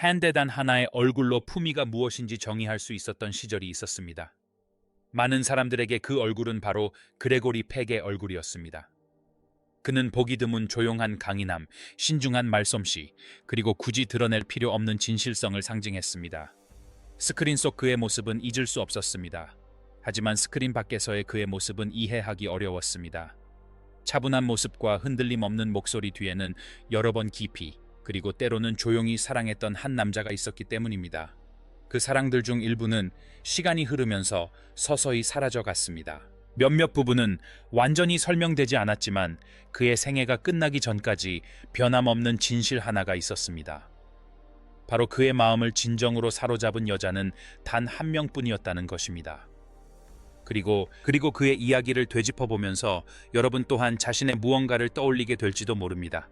한 대단 하나의 얼굴로 품위가 무엇인지 정의할 수 있었던 시절이 있었습니다. 많은 사람들에게 그 얼굴은 바로 그레고리 팩의 얼굴이었습니다. 그는 보기 드문 조용한 강인함, 신중한 말솜씨, 그리고 굳이 드러낼 필요 없는 진실성을 상징했습니다. 스크린 속 그의 모습은 잊을 수 없었습니다. 하지만 스크린 밖에서의 그의 모습은 이해하기 어려웠습니다. 차분한 모습과 흔들림 없는 목소리 뒤에는 여러 번 깊이, 그리고 때로는 조용히 사랑했던 한 남자가 있었기 때문입니다. 그 사랑들 중 일부는 시간이 흐르면서 서서히 사라져 갔습니다. 몇몇 부분은 완전히 설명되지 않았지만 그의 생애가 끝나기 전까지 변함없는 진실 하나가 있었습니다. 바로 그의 마음을 진정으로 사로잡은 여자는 단 한 명뿐이었다는 것입니다. 그리고 그의 이야기를 되짚어보면서 여러분 또한 자신의 무언가를 떠올리게 될지도 모릅니다.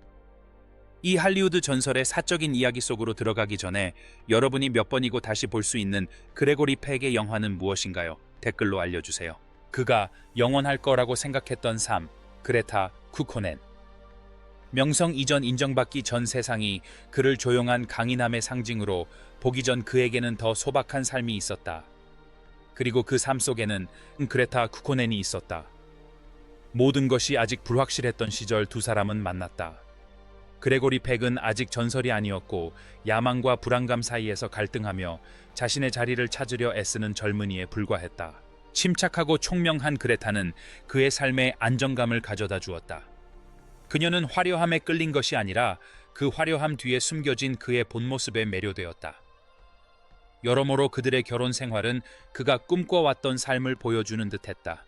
이 할리우드 전설의 사적인 이야기 속으로 들어가기 전에 여러분이 몇 번이고 다시 볼 수 있는 그레고리 팩의 영화는 무엇인가요? 댓글로 알려주세요. 그가 영원할 거라고 생각했던 삶, 그레타 쿠코넨. 명성 이전 인정받기 전 세상이 그를 조용한 강인함의 상징으로 보기 전 그에게는 더 소박한 삶이 있었다. 그리고 그 삶 속에는 그레타 쿠코넨이 있었다. 모든 것이 아직 불확실했던 시절 두 사람은 만났다. 그레고리 팩은 아직 전설이 아니었고 야망과 불안감 사이에서 갈등하며 자신의 자리를 찾으려 애쓰는 젊은이에 불과했다. 침착하고 총명한 그레타는 그의 삶에 안정감을 가져다 주었다. 그녀는 화려함에 끌린 것이 아니라 그 화려함 뒤에 숨겨진 그의 본 모습에 매료되었다. 여러모로 그들의 결혼 생활은 그가 꿈꿔왔던 삶을 보여주는 듯했다.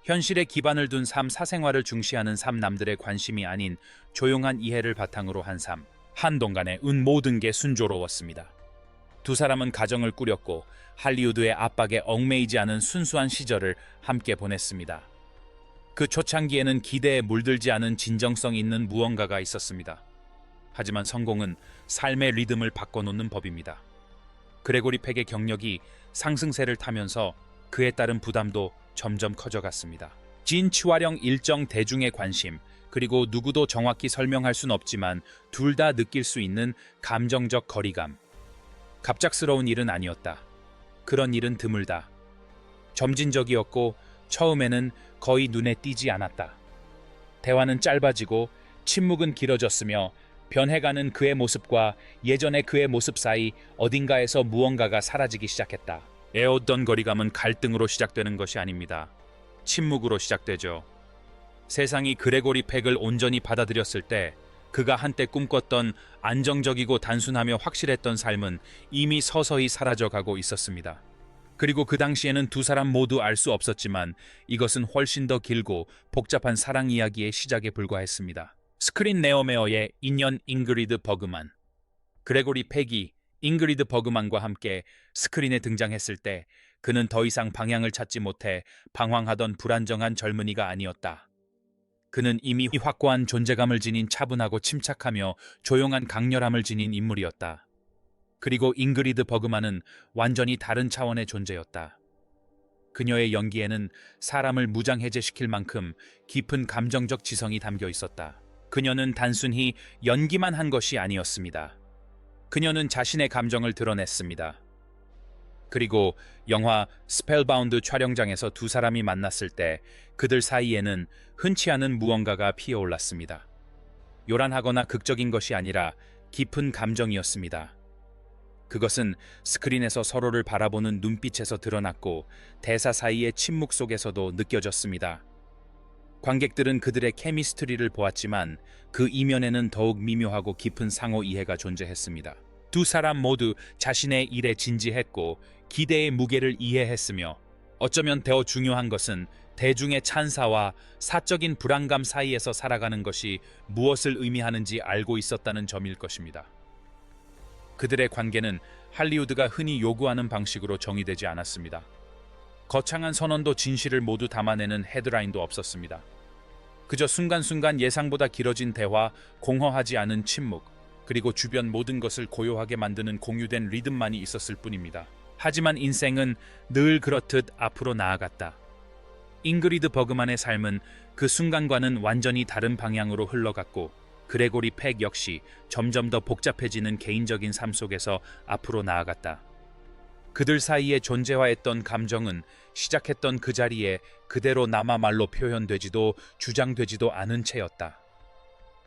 현실에 기반을 둔 삶, 사생활을 중시하는 삶, 남들의 관심이 아닌 조용한 이해를 바탕으로 한 삶. 한동안에 모든 게 순조로웠습니다. 두 사람은 가정을 꾸렸고 할리우드의 압박에 얽매이지 않은 순수한 시절을 함께 보냈습니다. 그 초창기에는 기대에 물들지 않은 진정성 있는 무언가가 있었습니다. 하지만 성공은 삶의 리듬을 바꿔놓는 법입니다. 그레고리 팩의 경력이 상승세를 타면서 그에 따른 부담도 점점 커져갔습니다. 진취활용 일정 대중의 관심, 그리고 누구도 정확히 설명할 순 없지만 둘 다 느낄 수 있는 감정적 거리감. 갑작스러운 일은 아니었다. 그런 일은 드물다. 점진적이었고 처음에는 거의 눈에 띄지 않았다. 대화는 짧아지고 침묵은 길어졌으며 변해가는 그의 모습과 예전의 그의 모습 사이 어딘가에서 무언가가 사라지기 시작했다. 애웠던 거리감은 갈등으로 시작되는 것이 아닙니다. 침묵으로 시작되죠. 세상이 그레고리 팩을 온전히 받아들였을 때 그가 한때 꿈꿨던 안정적이고 단순하며 확실했던 삶은 이미 서서히 사라져가고 있었습니다. 그리고 그 당시에는 두 사람 모두 알 수 없었지만 이것은 훨씬 더 길고 복잡한 사랑 이야기의 시작에 불과했습니다. 스크린 네오메어의 인연 잉그리드 버그만. 그레고리 팩이 잉그리드 버그만과 함께 스크린에 등장했을 때 그는 더 이상 방향을 찾지 못해 방황하던 불안정한 젊은이가 아니었다. 그는 이미 확고한 존재감을 지닌 차분하고 침착하며 조용한 강렬함을 지닌 인물이었다. 그리고 잉그리드 버그만은 완전히 다른 차원의 존재였다. 그녀의 연기에는 사람을 무장해제시킬 만큼 깊은 감정적 지성이 담겨 있었다. 그녀는 단순히 연기만 한 것이 아니었습니다. 그녀는 자신의 감정을 드러냈습니다. 그리고 영화 스펠바운드 촬영장에서 두 사람이 만났을 때 그들 사이에는 흔치 않은 무언가가 피어올랐습니다. 요란하거나 극적인 것이 아니라 깊은 감정이었습니다. 그것은 스크린에서 서로를 바라보는 눈빛에서 드러났고 대사 사이의 침묵 속에서도 느껴졌습니다. 관객들은 그들의 케미스트리를 보았지만 그 이면에는 더욱 미묘하고 깊은 상호 이해가 존재했습니다. 두 사람 모두 자신의 일에 진지했고 기대의 무게를 이해했으며 어쩌면 더 중요한 것은 대중의 찬사와 사적인 불안감 사이에서 살아가는 것이 무엇을 의미하는지 알고 있었다는 점일 것입니다. 그들의 관계는 할리우드가 흔히 요구하는 방식으로 정의되지 않았습니다. 거창한 선언도 진실을 모두 담아내는 헤드라인도 없었습니다. 그저 순간순간 예상보다 길어진 대화, 공허하지 않은 침묵, 그리고 주변 모든 것을 고요하게 만드는 공유된 리듬만이 있었을 뿐입니다. 하지만 인생은 늘 그렇듯 앞으로 나아갔다. 잉그리드 버그만의 삶은 그 순간과는 완전히 다른 방향으로 흘러갔고 그레고리 팩 역시 점점 더 복잡해지는 개인적인 삶 속에서 앞으로 나아갔다. 그들 사이에 존재화했던 감정은 시작했던 그 자리에 그대로 남아 말로 표현되지도 주장되지도 않은 채였다.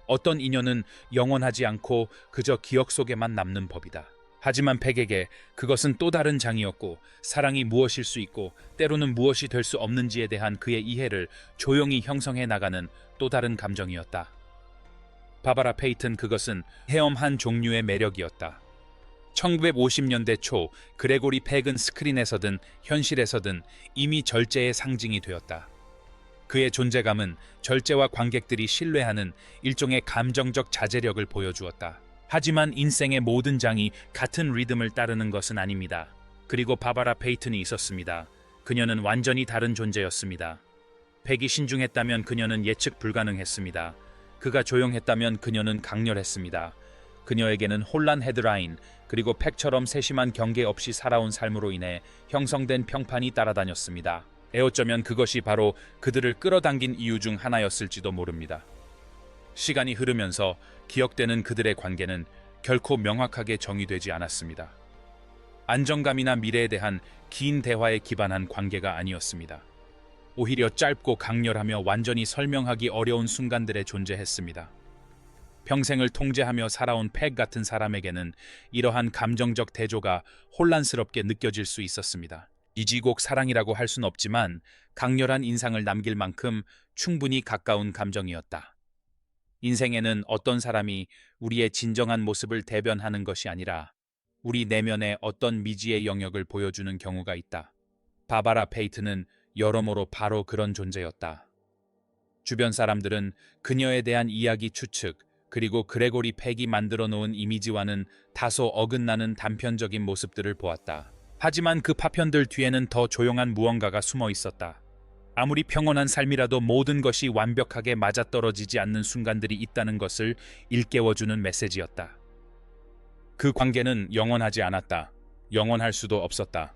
어떤 인연은 영원하지 않고 그저 기억 속에만 남는 법이다. 하지만 팩에게 그것은 또 다른 장이었고, 사랑이 무엇일 수 있고 때로는 무엇이 될 수 없는지에 대한 그의 이해를 조용히 형성해 나가는 또 다른 감정이었다. 바바라 페이튼, 그것은 헤엄한 종류의 매력이었다. 1950년대 초 그레고리 팩은 스크린에서든 현실에서든 이미 절제의 상징이 되었다. 그의 존재감은 절제와 관객들이 신뢰하는 일종의 감정적 자제력을 보여주었다. 하지만 인생의 모든 장이 같은 리듬을 따르는 것은 아닙니다. 그리고 바바라 페이튼이 있었습니다. 그녀는 완전히 다른 존재였습니다. 팩이 신중했다면 그녀는 예측 불가능했습니다. 그가 조용했다면 그녀는 강렬했습니다. 그녀에게는 혼란 헤드라인, 그리고 팩처럼 세심한 경계 없이 살아온 삶으로 인해 형성된 평판이 따라다녔습니다. 에어쩌면 그것이 바로 그들을 끌어당긴 이유 중 하나였을지도 모릅니다. 시간이 흐르면서 기억되는 그들의 관계는 결코 명확하게 정의되지 않았습니다. 안정감이나 미래에 대한 긴 대화에 기반한 관계가 아니었습니다. 오히려 짧고 강렬하며 완전히 설명하기 어려운 순간들에 존재했습니다. 평생을 통제하며 살아온 팩 같은 사람에게는 이러한 감정적 대조가 혼란스럽게 느껴질 수 있었습니다. 이지곡 사랑이라고 할 순 없지만 강렬한 인상을 남길 만큼 충분히 가까운 감정이었다. 인생에는 어떤 사람이 우리의 진정한 모습을 대변하는 것이 아니라 우리 내면의 어떤 미지의 영역을 보여주는 경우가 있다. 바바라 페이튼은 여러모로 바로 그런 존재였다. 주변 사람들은 그녀에 대한 이야기 추측, 그리고 그레고리 팩이 만들어 놓은 이미지와는 다소 어긋나는 단편적인 모습들을 보았다. 하지만 그 파편들 뒤에는 더 조용한 무언가가 숨어 있었다. 아무리 평온한 삶이라도 모든 것이 완벽하게 맞아떨어지지 않는 순간들이 있다는 것을 일깨워주는 메시지였다. 그 관계는 영원하지 않았다. 영원할 수도 없었다.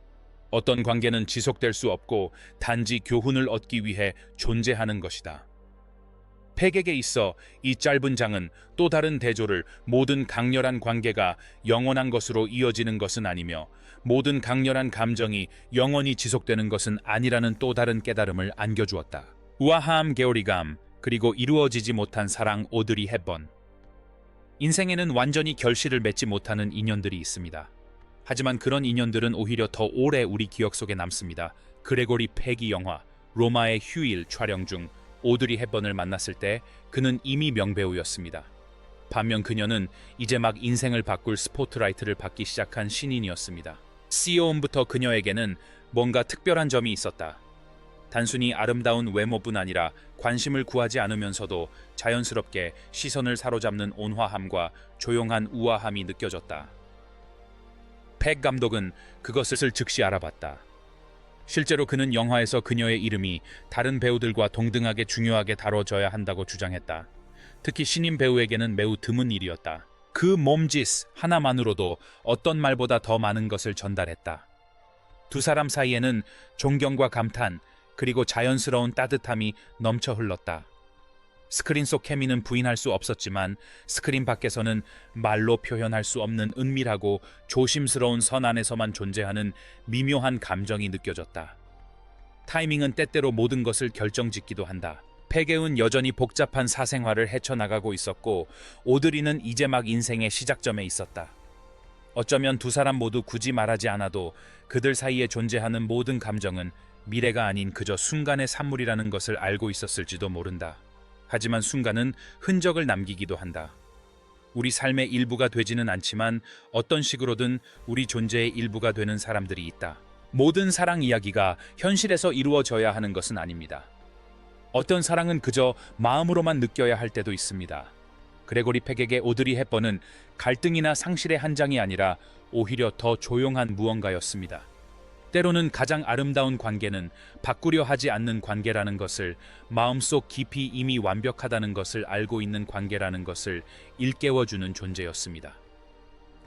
어떤 관계는 지속될 수 없고 단지 교훈을 얻기 위해 존재하는 것이다. 팩에게 있어 이 짧은 장은 또 다른 대조를 모든 강렬한 관계가 영원한 것으로 이어지는 것은 아니며 모든 강렬한 감정이 영원히 지속되는 것은 아니라는 또 다른 깨달음을 안겨주었다. 우아함, 게오리감, 그리고 이루어지지 못한 사랑, 오드리 헵번. 인생에는 완전히 결실을 맺지 못하는 인연들이 있습니다. 하지만 그런 인연들은 오히려 더 오래 우리 기억 속에 남습니다. 그레고리 팩이 영화 로마의 휴일 촬영 중 오드리 헵번을 만났을 때 그는 이미 명배우였습니다. 반면 그녀는 이제 막 인생을 바꿀 스포트라이트를 받기 시작한 신인이었습니다. CEO부터 그녀에게는 뭔가 특별한 점이 있었다. 단순히 아름다운 외모뿐 아니라 관심을 구하지 않으면서도 자연스럽게 시선을 사로잡는 온화함과 조용한 우아함이 느껴졌다. 팩 감독은 그것을 즉시 알아봤다. 실제로 그는 영화에서 그녀의 이름이 다른 배우들과 동등하게 중요하게 다뤄져야 한다고 주장했다. 특히 신인 배우에게는 매우 드문 일이었다. 그 몸짓 하나만으로도 어떤 말보다 더 많은 것을 전달했다. 두 사람 사이에는 존경과 감탄, 그리고 자연스러운 따뜻함이 넘쳐 흘렀다. 스크린 속 케미는 부인할 수 없었지만 스크린 밖에서는 말로 표현할 수 없는 은밀하고 조심스러운 선 안에서만 존재하는 미묘한 감정이 느껴졌다. 타이밍은 때때로 모든 것을 결정짓기도 한다. 팩은 여전히 복잡한 사생활을 헤쳐나가고 있었고 오드리는 이제 막 인생의 시작점에 있었다. 어쩌면 두 사람 모두 굳이 말하지 않아도 그들 사이에 존재하는 모든 감정은 미래가 아닌 그저 순간의 산물이라는 것을 알고 있었을지도 모른다. 하지만 순간은 흔적을 남기기도 한다. 우리 삶의 일부가 되지는 않지만 어떤 식으로든 우리 존재의 일부가 되는 사람들이 있다. 모든 사랑 이야기가 현실에서 이루어져야 하는 것은 아닙니다. 어떤 사랑은 그저 마음으로만 느껴야 할 때도 있습니다. 그레고리 팩에게 오드리 헵번은 갈등이나 상실의 한 장이 아니라 오히려 더 조용한 무언가였습니다. 때로는 가장 아름다운 관계는 바꾸려 하지 않는 관계라는 것을, 마음속 깊이 이미 완벽하다는 것을 알고 있는 관계라는 것을 일깨워주는 존재였습니다.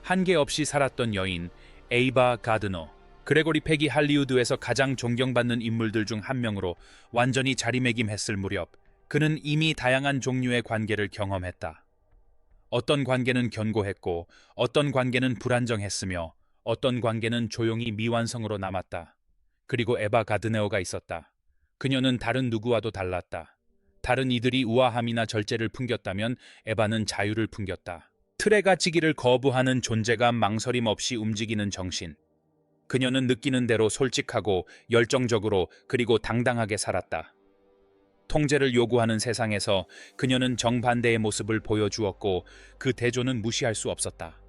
한계 없이 살았던 여인 에이바 가드너. 그레고리 팩이 할리우드에서 가장 존경받는 인물들 중 한 명으로 완전히 자리매김했을 무렵 그는 이미 다양한 종류의 관계를 경험했다. 어떤 관계는 견고했고 어떤 관계는 불안정했으며 어떤 관계는 조용히 미완성으로 남았다. 그리고 에바 가드네어가 있었다. 그녀는 다른 누구와도 달랐다. 다른 이들이 우아함이나 절제를 풍겼다면 에바는 자유를 풍겼다. 틀에 갇히기를 거부하는 존재가 망설임 없이 움직이는 정신. 그녀는 느끼는 대로 솔직하고 열정적으로 그리고 당당하게 살았다. 통제를 요구하는 세상에서 그녀는 정반대의 모습을 보여주었고 그 대조는 무시할 수 없었다.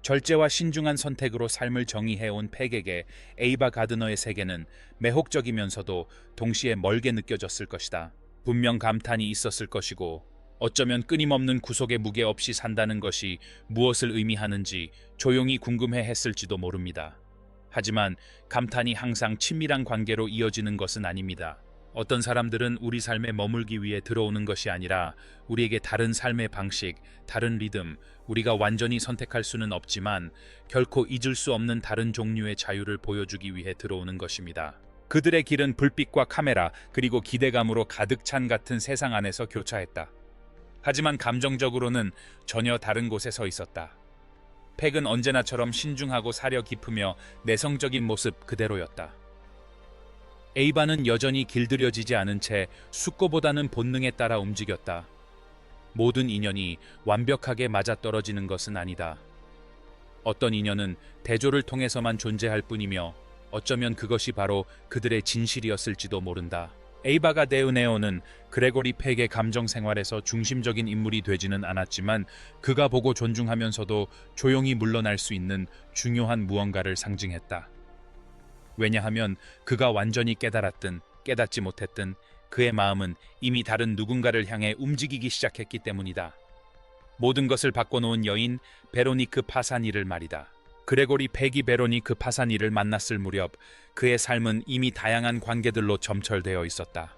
절제와 신중한 선택으로 삶을 정의해온 팩에게 에이바 가드너의 세계는 매혹적이면서도 동시에 멀게 느껴졌을 것이다. 분명 감탄이 있었을 것이고 어쩌면 끊임없는 구속의 무게 없이 산다는 것이 무엇을 의미하는지 조용히 궁금해 했을지도 모릅니다. 하지만 감탄이 항상 친밀한 관계로 이어지는 것은 아닙니다. 어떤 사람들은 우리 삶에 머물기 위해 들어오는 것이 아니라 우리에게 다른 삶의 방식, 다른 리듬, 우리가 완전히 선택할 수는 없지만 결코 잊을 수 없는 다른 종류의 자유를 보여주기 위해 들어오는 것입니다. 그들의 길은 불빛과 카메라 그리고 기대감으로 가득 찬 같은 세상 안에서 교차했다. 하지만 감정적으로는 전혀 다른 곳에 서 있었다. 팩은 언제나처럼 신중하고 사려 깊으며 내성적인 모습 그대로였다. 에이바는 여전히 길들여지지 않은 채 숙고보다는 본능에 따라 움직였다. 모든 인연이 완벽하게 맞아떨어지는 것은 아니다. 어떤 인연은 대조를 통해서만 존재할 뿐이며 어쩌면 그것이 바로 그들의 진실이었을지도 모른다. 에이바 가드네어는 그레고리 팩의 감정 생활에서 중심적인 인물이 되지는 않았지만 그가 보고 존중하면서도 조용히 물러날 수 있는 중요한 무언가를 상징했다. 왜냐하면 그가 완전히 깨달았든 깨닫지 못했든 그의 마음은 이미 다른 누군가를 향해 움직이기 시작했기 때문이다. 모든 것을 바꿔놓은 여인 베로니크 파사니를 말이다. 그레고리 팩이 베로니크 파사니를 만났을 무렵 그의 삶은 이미 다양한 관계들로 점철되어 있었다.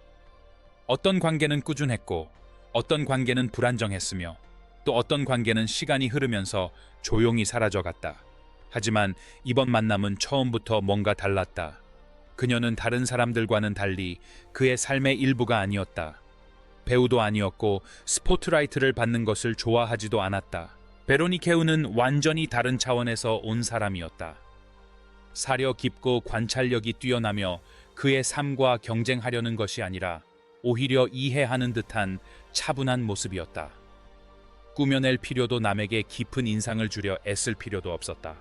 어떤 관계는 꾸준했고 어떤 관계는 불안정했으며 또 어떤 관계는 시간이 흐르면서 조용히 사라져갔다. 하지만 이번 만남은 처음부터 뭔가 달랐다. 그녀는 다른 사람들과는 달리 그의 삶의 일부가 아니었다. 배우도 아니었고 스포트라이트를 받는 것을 좋아하지도 않았다. 베로니케우는 완전히 다른 차원에서 온 사람이었다. 사려 깊고 관찰력이 뛰어나며 그의 삶과 경쟁하려는 것이 아니라 오히려 이해하는 듯한 차분한 모습이었다. 꾸며낼 필요도 남에게 깊은 인상을 주려 애쓸 필요도 없었다.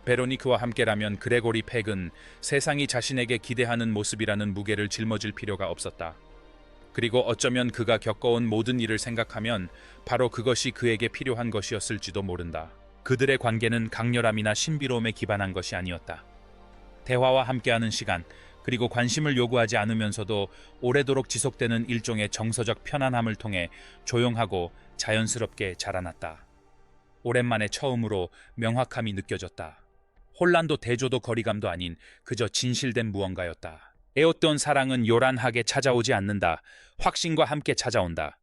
베로니크와 함께라면 그레고리 팩은 세상이 자신에게 기대하는 모습이라는 무게를 짊어질 필요가 없었다. 그리고 어쩌면 그가 겪어온 모든 일을 생각하면 바로 그것이 그에게 필요한 것이었을지도 모른다. 그들의 관계는 강렬함이나 신비로움에 기반한 것이 아니었다. 대화와 함께하는 시간, 그리고 관심을 요구하지 않으면서도 오래도록 지속되는 일종의 정서적 편안함을 통해 조용하고 자연스럽게 자라났다. 오랜만에 처음으로 명확함이 느껴졌다. 혼란도 대조도 거리감도 아닌 그저 진실된 무언가였다. 애웠던 사랑은 요란하게 찾아오지 않는다. 확신과 함께 찾아온다.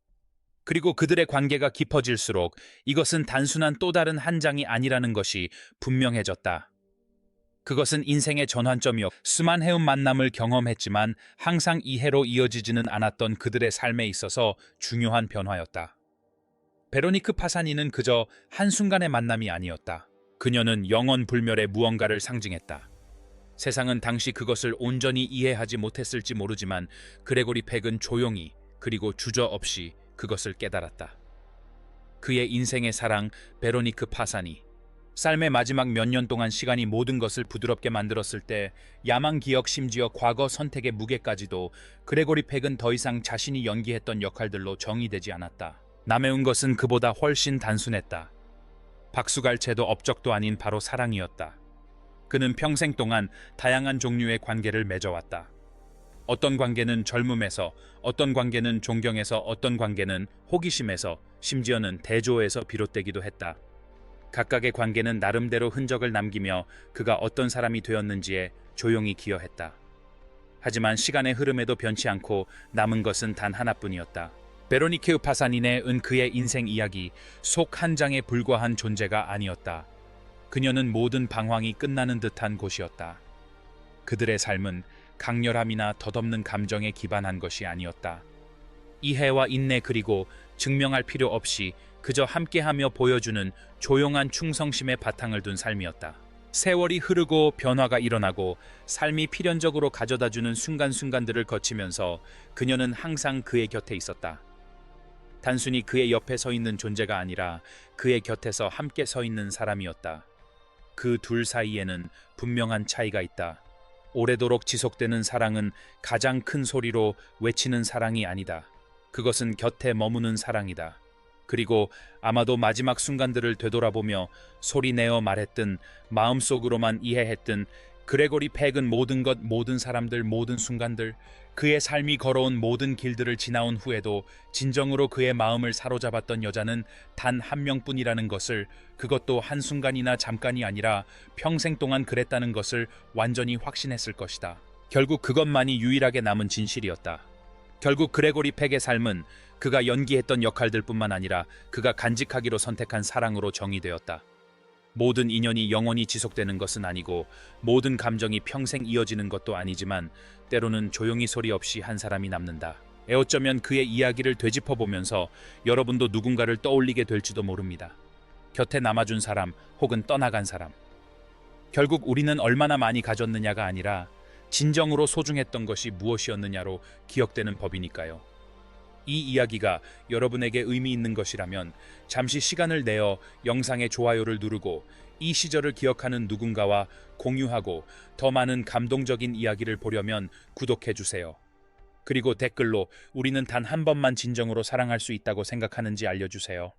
그리고 그들의 관계가 깊어질수록 이것은 단순한 또 다른 한 장이 아니라는 것이 분명해졌다. 그것은 인생의 전환점이었고 수만 해운 만남을 경험했지만 항상 이해로 이어지지는 않았던 그들의 삶에 있어서 중요한 변화였다. 베로니크 파사니는 그저 한순간의 만남이 아니었다. 그녀는 영원 불멸의 무언가를 상징했다. 세상은 당시 그것을 온전히 이해하지 못했을지 모르지만 그레고리 팩은 조용히 그리고 주저없이 그것을 깨달았다. 그의 인생의 사랑 베로니크 파사니. 삶의 마지막 몇 년 동안 시간이 모든 것을 부드럽게 만들었을 때 야망 기억 심지어 과거 선택의 무게까지도 그레고리 팩은 더 이상 자신이 연기했던 역할들로 정의되지 않았다. 남해온 것은 그보다 훨씬 단순했다. 박수갈채도 업적도 아닌 바로 사랑이었다. 그는 평생 동안 다양한 종류의 관계를 맺어왔다. 어떤 관계는 젊음에서, 어떤 관계는 존경에서, 어떤 관계는 호기심에서, 심지어는 대조에서 비롯되기도 했다. 각각의 관계는 나름대로 흔적을 남기며 그가 어떤 사람이 되었는지에 조용히 기여했다. 하지만 시간의 흐름에도 변치 않고 남은 것은 단 하나뿐이었다. 베로니케 파사니네 은 그의 인생 이야기 속 한 장에 불과한 존재가 아니었다. 그녀는 모든 방황이 끝나는 듯한 곳이었다. 그들의 삶은 강렬함이나 덧없는 감정에 기반한 것이 아니었다. 이해와 인내 그리고 증명할 필요 없이 그저 함께하며 보여주는 조용한 충성심의 바탕을 둔 삶이었다. 세월이 흐르고 변화가 일어나고 삶이 필연적으로 가져다주는 순간순간들을 거치면서 그녀는 항상 그의 곁에 있었다. 단순히 그의 옆에 서 있는 존재가 아니라 그의 곁에서 함께 서 있는 사람이었다. 그 둘 사이에는 분명한 차이가 있다. 오래도록 지속되는 사랑은 가장 큰 소리로 외치는 사랑이 아니다. 그것은 곁에 머무는 사랑이다. 그리고 아마도 마지막 순간들을 되돌아보며 소리내어 말했든 마음속으로만 이해했든 그레고리 팩은 모든 것, 모든 사람들, 모든 순간들, 그의 삶이 걸어온 모든 길들을 지나온 후에도 진정으로 그의 마음을 사로잡았던 여자는 단 한 명뿐이라는 것을, 그것도 한순간이나 잠깐이 아니라 평생 동안 그랬다는 것을 완전히 확신했을 것이다. 결국 그것만이 유일하게 남은 진실이었다. 결국 그레고리 팩의 삶은 그가 연기했던 역할들뿐만 아니라 그가 간직하기로 선택한 사랑으로 정의되었다. 모든 인연이 영원히 지속되는 것은 아니고 모든 감정이 평생 이어지는 것도 아니지만 때로는 조용히 소리 없이 한 사람이 남는다. 어쩌면 그의 이야기를 되짚어보면서 여러분도 누군가를 떠올리게 될지도 모릅니다. 곁에 남아준 사람 혹은 떠나간 사람. 결국 우리는 얼마나 많이 가졌느냐가 아니라 진정으로 소중했던 것이 무엇이었느냐로 기억되는 법이니까요. 이 이야기가 여러분에게 의미 있는 것이라면 잠시 시간을 내어 영상의 좋아요를 누르고 이 시절을 기억하는 누군가와 공유하고 더 많은 감동적인 이야기를 보려면 구독해 주세요. 그리고 댓글로 우리는 단 한 번만 진정으로 사랑할 수 있다고 생각하는지 알려주세요.